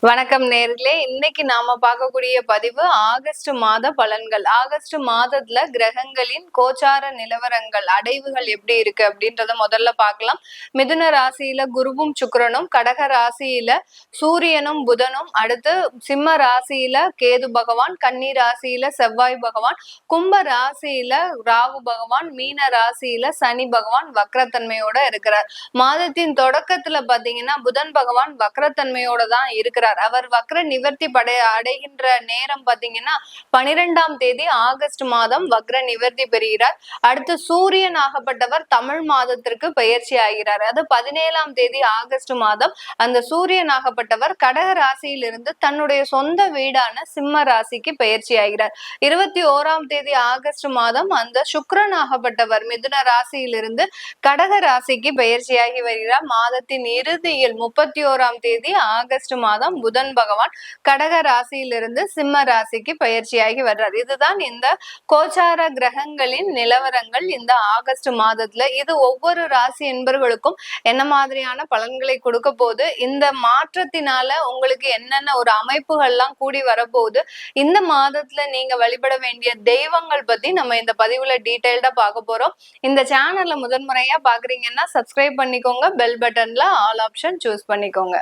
வணக்கம் நேர்களே. இன்னைக்கு நாம பார்க்கக்கூடிய பதிவு ஆகஸ்ட் மாத பலன்கள். ஆகஸ்ட் மாதத்துல கிரகங்களின் கோச்சார நிலவரங்கள் அடைவுகள் எப்படி இருக்கு அப்படின்றத முதல்ல பார்க்கலாம். மிதுன ராசியில குருவும் சுக்கிரனும், கடக ராசியில சூரியனும் புதனும், அடுத்து சிம்ம ராசியில கேது பகவான், கன்னி ராசியில செவ்வாய் பகவான், கும்ப ராசியில ராகு பகவான், மீன ராசியில சனி பகவான் வக்ரத்தன்மையோட இருக்கிறார். மாதத்தின் தொடக்கத்துல பாத்தீங்கன்னா புதன் பகவான் வக்ரத்தன்மையோட தான் இருக்கிறார். அவர் வக்ர நிவர்த்தி அடைகின்ற நேரம் பாத்தீங்கன்னா 12ஆம் தேதி ஆகஸ்ட் மாதம் வக்ர நிவர்த்தி பெறுகிறார். அடுத்து சூரியன் ஆகப்பட்டவர் தமிழ் மாதத்திற்கு பயிற்சி ஆகிறார். அது 17ஆம் தேதி ஆகஸ்ட் மாதம் அந்த சூரியன் ஆகப்பட்டவர் கடக ராசியிலிருந்து தன்னுடைய சொந்த வீடான சிம்ம ராசிக்கு பயிற்சி ஆகிறார். 21ஆம் தேதி ஆகஸ்ட் மாதம் அந்த சுக்கிரன் ஆகப்பட்டவர் மிதுன ராசியிலிருந்து கடக ராசிக்கு பயிற்சியாகி வருகிறார். மாதத்தின் இறுதியில் 31ஆம் தேதி ஆகஸ்ட் மாதம் புதன் பகவான் கடக ராசியிலிருந்து சிம்ம ராசிக்கு பயிற்சியாகி வர்றார். இதுதான் இந்த கோச்சார கிரகங்களின் நிலவரங்கள் இந்த ஆகஸ்ட் மாதத்துல. இது ஒவ்வொரு ராசி என்பர்களுக்கும் என்ன மாதிரியான பலன்களை கொடுக்க போகுது, இந்த மாற்றத்தினால உங்களுக்கு என்னென்ன ஒரு அமைப்புகள்லாம் கூடி வரப்போகுது, இந்த மாதத்துல நீங்க வழிபட வேண்டிய தெய்வங்கள் பத்தி நம்ம இந்த பதிவுல டீடைல்டா பார்க்க போறோம். இந்த சேனல்ல முதன்முறையா பாக்குறீங்கன்னா சப்ஸ்கிரைப் பண்ணிக்கோங்க, பெல் பட்டன்ல ஆல் ஆப்ஷன் சூஸ் பண்ணிக்கோங்க.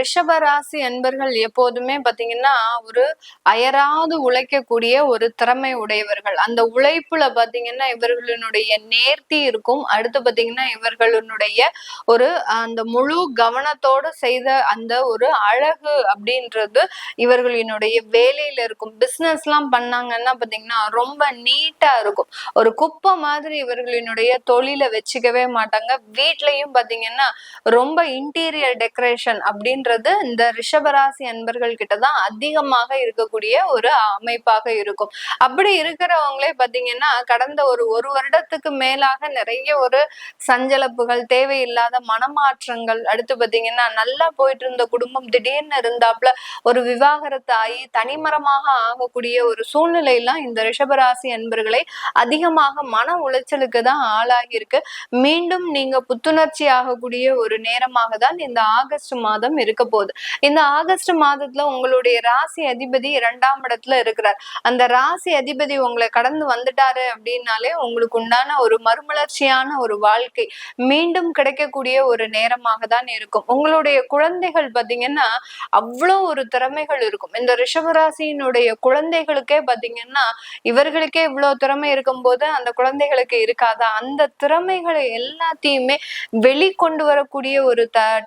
ரிஷப ராசி என்பர்கள் எப்போதுமே பாத்தீங்கன்னா ஒரு அயராது உழைக்கக்கூடிய ஒரு திறமை உடையவர்கள். அந்த உழைப்புல பாத்தீங்கன்னா இவர்களுடைய நேர்த்தி இருக்கும். அடுத்து பாத்தீங்கன்னா இவர்களுடைய ஒரு அந்த முழு கவனத்தோடு செய்த அந்த ஒரு அழகு அப்படின்றது இவர்களினுடைய வேலையில இருக்கும். பிசினஸ் எல்லாம் பண்ணாங்கன்னா பாத்தீங்கன்னா ரொம்ப நீட்டா இருக்கும். ஒரு குப்பை மாதிரி இவர்களினுடைய தொழிலை வச்சுக்கவே மாட்டாங்க. வீட்லயும் பாத்தீங்கன்னா ரொம்ப இன்டீரியர் டெக்கரேஷன் அப்படின்றது இந்த ரிஷபராசி அன்பர்கள் கிட்டதான் அதிகமாக இருக்கக்கூடிய ஒரு அமைப்பாக இருக்கும். அப்படி இருக்கிறவங்களே பாத்தீங்கன்னா கடந்த ஒரு வருடத்துக்கு மேலாக நிறைய ஒரு சஞ்சலப்புகள், தேவையில்லாத மனமாற்றங்கள், அடுத்து பாத்தீங்கன்னா நல்லா போயிட்டு இருந்த குடும்பம் திடீர்னு இருந்தாப்புல ஒரு விவாகரத்து ஆகி தனிமரமாக ஆகக்கூடிய ஒரு சூழ்நிலை எல்லாம் இந்த ரிஷபராசி அன்பர்களை அதிகமாக மன உளைச்சலுக்கு தான் ஆளாகி இருக்கு. மீண்டும் நீங்க புத்துணர்ச்சி ஆகக்கூடிய ஒரு நேரமாக தான் இந்த ஆகஸ்ட் மாதம் இருக்க போகுது. இந்த ஆகஸ்ட் மாதத்துல உங்களுடைய ராசி அதிபதி 2ஆம் இடத்துல இருக்கிறார். அந்த ராசி அதிபதி உங்களை கடந்து வந்துட்டாரு அப்படின்னாலே உங்களுக்கு உண்டான ஒரு மறுமலர்ச்சியான ஒரு வாழ்க்கை மீண்டும் கிடைக்கக்கூடிய ஒரு நேரமாக தான் இருக்கும். உங்களுடைய குழந்தைகள் பாத்தீங்கன்னா அவ்வளோ ஒரு திறமைகள் இருக்கும். இந்த ரிஷபராசியினுடைய குழந்தைகளுக்கே பாத்தீங்கன்னா இவர்களுக்கே இவ்வளவு திறமை இருக்கும் போது அந்த குழந்தைகளுக்கு இருக்காதா? அந்த திறமைகளை எல்லாத்தையுமே வெளிக்கொண்டு வரக்கூடிய ஒரு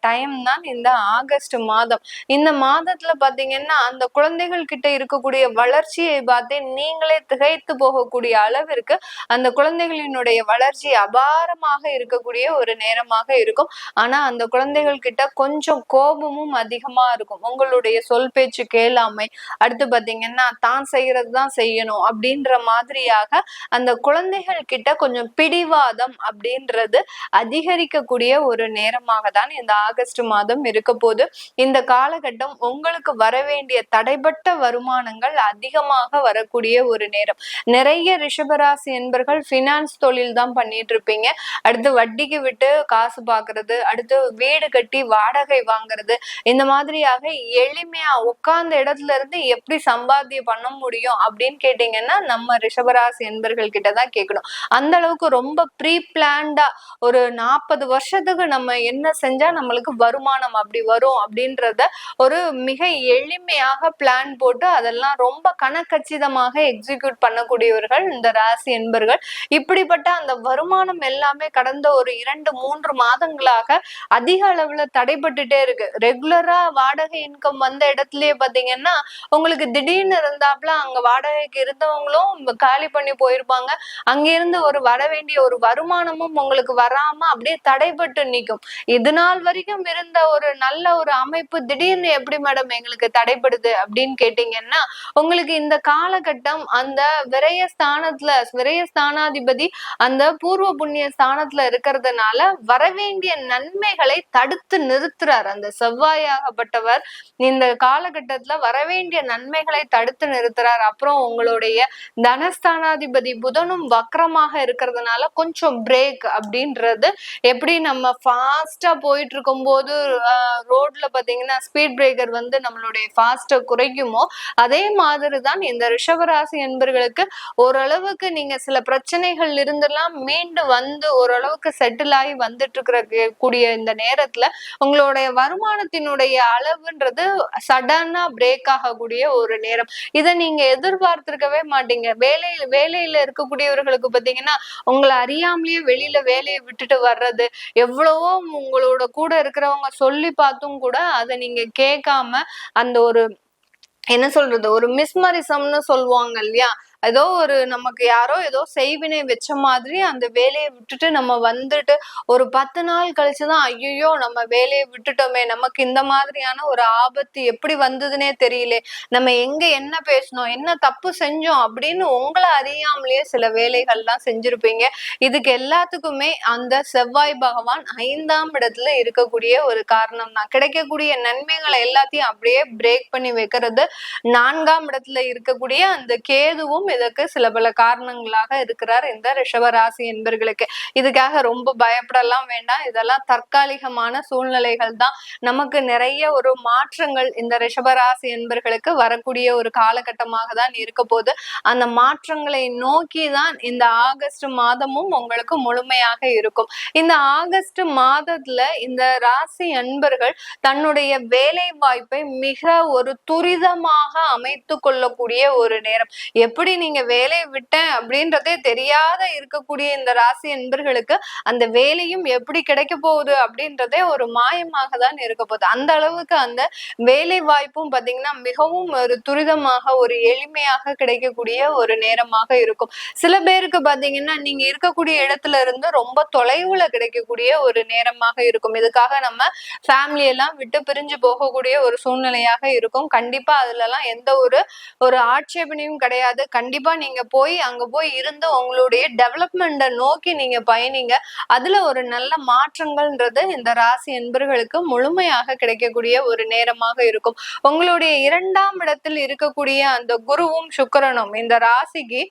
டைம் தான் இந்த ஆகஸ்ட் மாதம். இந்த மாதத்துல பாத்தீங்கன்னா அந்த குழந்தைகள் கிட்ட இருக்கக்கூடிய வளர்ச்சியை பார்த்து நீங்களே திகைத்து போகக்கூடிய அளவிற்கு அந்த குழந்தைகளினுடைய வளர்ச்சி அபாரமாக இருக்கக்கூடிய ஒரு நேரமாக இருக்கும். ஆனா அந்த குழந்தைகள் கிட்ட கொஞ்சம் கோபமும் அதிகமா இருக்கும். உங்களுடைய சொல் பேச்சு கேளாமை, அடுத்து பாத்தீங்கன்னா தான் செய்யறதுதான் செய்யணும் அப்படின்ற மாதிரியாக அந்த குழந்தைகள் கிட்ட கொஞ்சம் பிடிவாதம் அப்படின்றது அதிகரிக்கக்கூடிய ஒரு நேரமாக தான் இந்த ஆகஸ்ட் மாதம் இருக்க போது. இந்த காலகட்டம் உங்களுக்கு வர வேண்டிய தடைப்பட்ட வருமானங்கள் அதிகமாக வரக்கூடிய ஒரு நேரம். நிறைய ரிஷபராசி என்பர்கள் பினான்ஸ் தொழில் தான் பண்ணிட்டு இருப்பீங்க. அடுத்து வட்டிக்கு விட்டு காசு பாக்குறது, அடுத்து வீடு கட்டி வாடகை வாங்குறது, இந்த மாதிரியாக எளிமையா உட்கார்ந்த இடத்துல இருந்து எப்படி சம்பாத்தியம் பண்ண முடியும் அப்படின்னு கேட்டீங்கன்னா நம்ம ரிஷபராசி என்பர்கள் கிட்டதான் கேட்கணும். அந்த அளவுக்கு ரொம்ப ப்ரீ பிளான்டா ஒரு 40 வருஷத்துக்கு நம்ம என்ன செஞ்சா நம்மளுக்கு வருமானம் அப்படி வரும் அப்படின்றத ஒரு மிக எளிமையாக பிளான் போட்டு அதெல்லாம் ரொம்ப கணக்கச்சிதமாக எக்ஸிக்யூட் பண்ணக்கூடியவர்கள் இந்த ராசி என்பர்கள். இப்படிப்பட்ட அந்த வருமானம் எல்லாமே கடந்த ஒரு 2-3 மாதங்களாக அதிக அளவுல தடைபட்டுட்டே இருக்கு. ரெகுலரா வாடகை இன்கம் வந்த இடத்துலயே பாத்தீங்கன்னா உங்களுக்கு திடீர்னு இருந்தாப்புல அங்க வாடகைக்கு இருந்தவங்களும் காலி பண்ணி போயிருப்பாங்க. அங்கிருந்து ஒரு வர வேண்டிய ஒரு வருமானமும் உங்களுக்கு வராம அப்படியே தடைபட்டு நிற்கும். இது நாள் வரைக்கும் இருந்த ஒரு நல்ல ஒரு அமைப்பு திடீர்னு எப்படி மேடம் எங்களுக்கு தடைபடுது அப்படின்னு கேட்டீங்கன்னா உங்களுக்கு இந்த காலகட்டம் அந்த விரயஸ்தானாதிபதி அந்த பூர்வ புண்ணிய ஸ்தானத்துல இருக்கிறதுனால வரவேண்டிய நன்மைகளை தடுத்து நிறுத்துறார். அந்த செவ்வாயாகப்பட்டவர் இந்த காலகட்டத்துல வரவேண்டிய நன்மைகளை தடுத்து நிறுத்துறார். அப்புறம் உங்களுடைய தனஸ்தானாதிபதி புதனும் வக்ரமாக இருக்கிறதுனால கொஞ்சம் பிரேக் அப்படின்றது எப்படி நம்ம ஃபாஸ்டா போயிட்டு இருக்கும் போது ரோட்ல பாத்தீங்கன்னா ஸ்பீட் பிரேக்கர் வந்து நம்மளுடைய ஃபாஸ்ட்டை குறைக்குமோ அதே மாதிரி தான் இந்த ரிஷபராசி என்பர்களுக்கு ஓரளவுக்கு நீங்க சில பிரச்சனைகள் இருந்தெல்லாம் மீண்டு வந்து ஓரளவுக்கு செட்டில் ஆகி வந்துட்டு இருக்கிற கூடிய இந்த நேரத்துல உங்களுடைய வருமானத்தினுடைய அளவுன்றது சடனா பிரேக் ஆகக்கூடிய ஒரு நேரம். இதை நீங்க எதிர்பார்த்திருக்கவே மாட்டீங்க. வேலையில இருக்கக்கூடியவர்களுக்கு பாத்தீங்கன்னா உங்களை அறியாமலேயே வெளியில வேலையை விட்டுட்டு வர்றது, எவ்வளவோ உங்களோட கூட இருக்கிறவங்க சொல்லி பார்த்தும் கூட அதை நீங்க கேட்காம அந்த ஒரு என்ன சொல்றது, ஒரு மிஸ்மரிசம்னு சொல்லுவாங்க இல்லையா, ஏதோ ஒரு நமக்கு யாரோ ஏதோ செய்வினை வச்ச மாதிரி அந்த வேலையை விட்டுட்டு நம்ம வந்துட்டு ஒரு 10 நாள் கழிச்சுதான் ஐயோ நம்ம வேலையை விட்டுட்டோமே, நமக்கு இந்த மாதிரியான ஒரு ஆபத்து எப்படி வந்ததுன்னே தெரியல, நம்ம எங்க என்ன பேசணும், என்ன தப்பு செஞ்சோம் அப்படின்னு உங்களை அறியாமலேயே சில வேலைகள்லாம் செஞ்சிருப்பீங்க. இதுக்கு எல்லாத்துக்குமே அந்த செவ்வாய் பகவான் 5ஆம் இடத்துல இருக்கக்கூடிய ஒரு காரணம் தான். கிடைக்கக்கூடிய நன்மைகளை எல்லாத்தையும் அப்படியே பிரேக் பண்ணி வைக்கிறது 4ஆம் இடத்துல இருக்கக்கூடிய அந்த கேதுவும் இதற்கு சில பல காரணங்களாக இருக்கிறார் இந்த ரிஷபராசி என்பர்களுக்கு. இதுக்காக ரொம்ப பயப்படலாம் வேண்டாம். இதெல்லாம் தற்காலிகமான சூழ்நிலைகள் தான். நமக்கு நிறைய ஒரு மாற்றங்கள் இந்த ரிஷபராசி என்பர்களுக்கு வரக்கூடிய ஒரு காலகட்டமாக தான் இருக்க போது. அந்த மாற்றங்களை நோக்கி தான் இந்த ஆகஸ்ட் மாதமும் உங்களுக்கு முழுமையாக இருக்கும். இந்த ஆகஸ்ட் மாதத்துல இந்த ராசி அன்பர்கள் தன்னுடைய வேலை வாய்ப்பை மிக ஒரு துரிதமாக அமைத்து கொள்ளக்கூடிய ஒரு நேரம். எப்படி நீங்க வேலையை விட்டேன் அப்படின்றதே தெரியாத இருக்கக்கூடிய இந்த ராசி அன்பர்களுக்கு அந்த வேலையும் எப்படி கிடைக்க போகுது அப்படின்றதே ஒரு மாயமாக தான் இருக்க போகுது. அந்த அளவுக்கு அந்த வேலை வாய்ப்பும் பாத்தீங்கன்னா மிகவும் ஒரு துரிதமாக ஒரு எளிமையாக கிடைக்கக்கூடிய ஒரு நேரமாக இருக்கும். சில பேருக்கு பாத்தீங்கன்னா நீங்க இருக்கக்கூடிய இடத்துல இருந்து ரொம்ப தொலைவுல கிடைக்கக்கூடிய ஒரு நேரமாக இருக்கும். இதுக்காக நம்ம ஃபேமிலி எல்லாம் விட்டு பிரிஞ்சு போகக்கூடிய ஒரு சூழ்நிலையாக இருக்கும். கண்டிப்பா அதுல எல்லாம் எந்த ஒரு ஆட்சேபனையும் கிடையாது. கண்டிப்பா நீங்க அங்க போய் இருந்து உங்களுடைய டெவலப்மெண்ட்டை நோக்கி நீங்க பயணிங்க. அதுல ஒரு நல்ல மாற்றங்கள்ன்றது இந்த ராசி என்பர்களுக்கு முழுமையாக கிடைக்கக்கூடிய ஒரு நேரமாக இருக்கும். உங்களுடைய 2ஆம் இடத்தில் இருக்கக்கூடிய அந்த குருவும் சுக்கிரனும் இந்த ராசிக்கு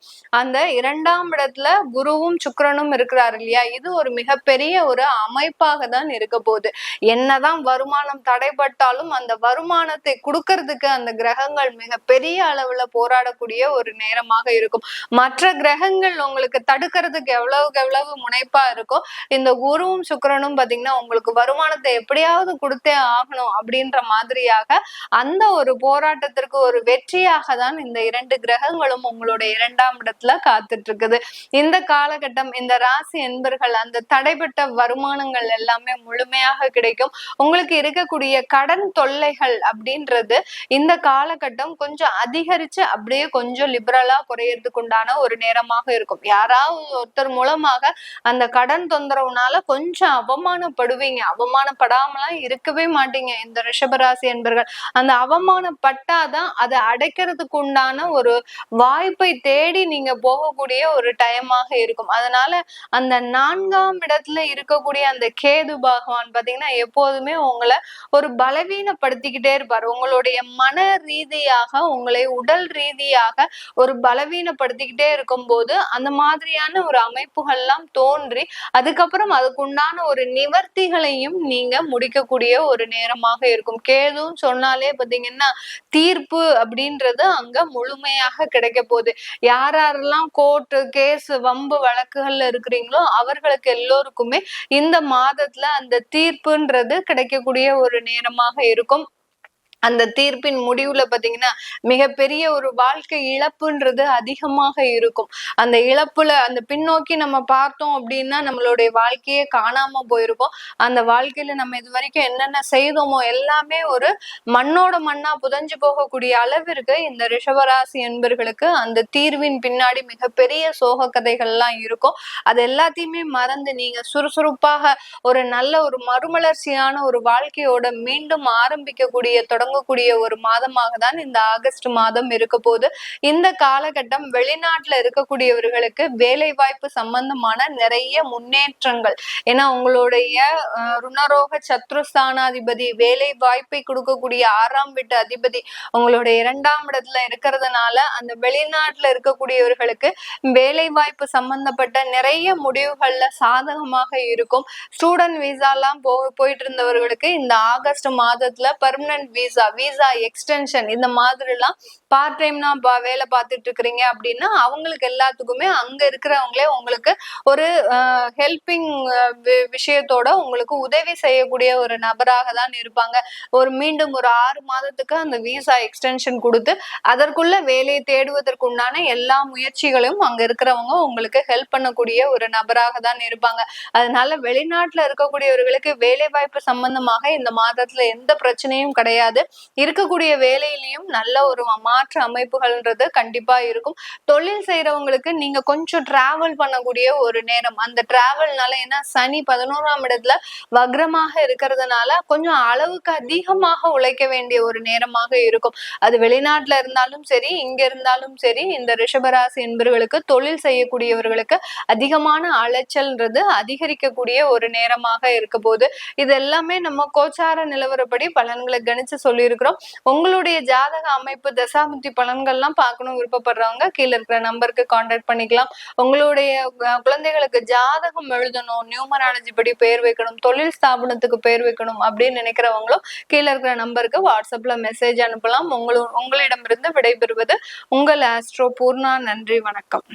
அந்த 2ஆம் இடத்துல குருவும் சுக்கிரனும் இருக்கிறார் இல்லையா, இது ஒரு மிகப்பெரிய ஒரு அமைப்பாக தான் இருக்க போகுது. என்னதான் வருமானம் தடைபட்டாலும் அந்த வருமானத்தை கொடுக்கறதுக்கு அந்த கிரகங்கள் மிக பெரிய அளவுல போராடக்கூடிய ஒரு நேரமாக இருக்கும். மற்ற கிரகங்கள் உங்களுக்கு தடுக்கிறதுக்கு எவ்வளவுக்கு எவ்வளவு முனைப்பா இருக்கோ, இந்த குருவும் சுக்கிரனும் பாத்தீங்கன்னா உங்களுக்கு வருமானத்தை எப்படியாவது கொடுத்தே ஆகணும் அப்படின்ற மாதிரியாக அந்த ஒரு போராட்டத்திற்கு ஒரு வெற்றியாக தான் இந்த 2 கிரகங்களும் உங்களுடைய 2ஆம் இடத்துல காத்துட்டு இருக்குது. இந்த காலகட்டம் இந்த ராசி என்பர்கள் அந்த தடைப்பட்ட வருமானங்கள் எல்லாமே முழுமையாக கிடைக்கும். உங்களுக்கு இருக்கக்கூடிய கடன் தொல்லைகள் அப்படின்றது இந்த காலகட்டம் கொஞ்சம் அதிகரிச்சு அப்படியே கொஞ்சம் லிபரலா குறையறதுக்கு உண்டான ஒரு நேரமாக இருக்கும். யாராவது ஒருத்தர் மூலமாக அந்த கடன் தொந்தரவுனால கொஞ்சம் அவமானப்படுவீங்க. அவமானப்படாமலாம் இருக்கவே மாட்டீங்க இந்த ரிஷபராசி என்பர்கள். அந்த அவமானப்பட்டாதான் அதை அடைக்கிறதுக்கு உண்டான ஒரு வாய்ப்பை தேடி நீங்க போகக்கூடிய ஒரு டைமாக இருக்கும். அதனால அந்த 4ஆம் இடத்துல இருக்கக்கூடிய அந்த கேது பகவான் பாத்தீங்கன்னா எப்போதுமே உங்களை ஒரு பலவீனப்படுத்திக்கிட்டே இருப்பார். உங்களுடைய மன ரீதியாக உங்களை உடல் ரீதியாக ஒரு பலவீனப்படுத்திக்கிட்டே இருக்கும் போது அந்த மாதிரியான ஒரு அமைப்புகள்லாம் தோன்றி அதுக்கப்புறம் அதுக்குண்டான ஒரு நிவர்த்திகளையும் நீங்க முடிக்கக்கூடிய ஒரு நேரமாக இருக்கும். கேதுன்னு சொன்னாலே பாத்தீங்கன்னா தீர்ப்பு அப்படின்றது அங்க முழுமையாக கிடைக்க போகுது. யாரெல்லாம் கோர்ட்டு கேஸ் வம்பு வழக்குகள்ல இருக்கிறீங்களோ அவர்களுக்கு எல்லோருக்குமே இந்த மாதத்துல அந்த தீர்ப்புன்றது கிடைக்கக்கூடிய ஒரு நேரமாக இருக்கும். அந்த தீர்ப்பின் முடிவுல பாத்தீங்கன்னா மிகப்பெரிய ஒரு வாழ்க்கை இழப்புன்றது அதிகமாக இருக்கும். அந்த இழப்புல அந்த பின்னோக்கி நம்ம பார்த்தோம் அப்படின்னா நம்மளுடைய வாழ்க்கையே காணாம போயிருக்கும். அந்த வாழ்க்கையில நம்ம இது வரைக்கும் என்னென்ன செய்தோமோ எல்லாமே ஒரு மண்ணோட மண்ணா புதஞ்சு போகக்கூடிய அளவிற்கு இந்த ரிஷபராசி என்பர்களுக்கு அந்த தீர்வின் பின்னாடி மிகப்பெரிய சோக கதைகள்லாம் இருக்கும். அது எல்லாத்தையுமே மறந்து நீங்க சுறுசுறுப்பாக ஒரு நல்ல ஒரு மறுமலர்ச்சியான ஒரு வாழ்க்கையோட மீண்டும் ஆரம்பிக்கக்கூடிய தொடங்க துவங்கக்கூடிய ஒரு மாதமாக தான் இந்த ஆகஸ்ட் மாதம் இருக்க போது. இந்த காலகட்டம் வெளிநாட்டுல இருக்கக்கூடியவர்களுக்கு வேலை வாய்ப்பு சம்பந்தமான நிறைய முன்னேற்றங்கள். ஏன்னா உங்களுடைய ருணரோக சத்ருஸ்தானாதிபதி வேலை வாய்ப்பை கொடுக்கக்கூடிய 6ஆம் வீட்டு அதிபதி உங்களுடைய 2ஆம் இடத்துல இருக்கிறதுனால அந்த வெளிநாட்டுல இருக்கக்கூடியவர்களுக்கு வேலை வாய்ப்பு சம்பந்தப்பட்ட நிறைய முடிவுகள்ல சாதகமாக இருக்கும். ஸ்டூடெண்ட் விசா எல்லாம் போயிட்டு இருந்தவர்களுக்கு இந்த ஆகஸ்ட் மாதத்துல பெர்மனன்ட் விசா எக்ஸ்டென்ஷன் இந்த மாதிரி எல்லாம் பார்ட் டைம்னா வேலை பார்த்துட்டு இருக்கிறீங்க அப்படின்னா அவங்களுக்கு எல்லாத்துக்குமே அங்க இருக்கிறவங்களே உங்களுக்கு ஒரு ஹெல்பிங் விஷயத்தோட உங்களுக்கு உதவி செய்யக்கூடிய ஒரு நபராக தான் இருப்பாங்க. மீண்டும் ஒரு 6 மாதத்துக்கு அந்த விசா எக்ஸ்டென்ஷன் கொடுத்து அதற்குள்ள வேலையை தேடுவதற்கு உண்டான எல்லா முயற்சிகளையும் அங்க இருக்கிறவங்க உங்களுக்கு ஹெல்ப் பண்ணக்கூடிய ஒரு நபராக தான் இருப்பாங்க. அதனால வெளிநாட்டுல இருக்கக்கூடியவர்களுக்கு வேலை வாய்ப்பு சம்பந்தமாக இந்த மாதத்துல எந்த பிரச்சனையும் கிடையாது. இருக்கக்கூடிய வேலையிலையும் நல்ல ஒரு மாற்று அமைப்புகள்ன்றது கண்டிப்பா இருக்கும். தொழில் செய்யறவங்களுக்கு நீங்க கொஞ்சம் டிராவல் பண்ணக்கூடிய ஒரு நேரம். அந்த டிராவல்னால ஏன்னா சனி 11ஆம் இடத்துல வக்ரமாக இருக்கிறதுனால கொஞ்சம் அளவுக்கு அதிகமாக உழைக்க வேண்டிய ஒரு நேரமாக இருக்கும். அது வெளிநாட்டுல இருந்தாலும் சரி இங்க இருந்தாலும் சரி இந்த ரிஷபராசி என்பவர்களுக்கு தொழில் செய்யக்கூடியவர்களுக்கு அதிகமான அலைச்சல்ன்றது அதிகரிக்கக்கூடிய ஒரு நேரமாக இருக்க போது. இது எல்லாமே நம்ம கோச்சார நிலவரப்படி பலன்களை கணிச்சு சொல்லியிருக்கிறோம். உங்களுடைய ஜாதக அமைப்பு தசாபுத்தி பலன்கள்லாம் பார்க்கணும் விருப்பப்படுறவங்க கீழே இருக்கிற நம்பருக்கு கான்டாக்ட் பண்ணிக்கலாம். உங்களுடைய குழந்தைகளுக்கு ஜாதகம் எழுதணும், நியூமராலஜி படி பேர் வைக்கணும், தொழில் ஸ்தாபனத்துக்கு பேர் வைக்கணும் அப்படின்னு நினைக்கிறவங்களும் கீழே இருக்கிற நம்பருக்கு வாட்ஸ்அப்ல மெசேஜ் அனுப்பலாம். உங்களிடமிருந்து விடைபெறுவது உங்கள் ஆஸ்ட்ரோ பூர்ணா. நன்றி, வணக்கம்.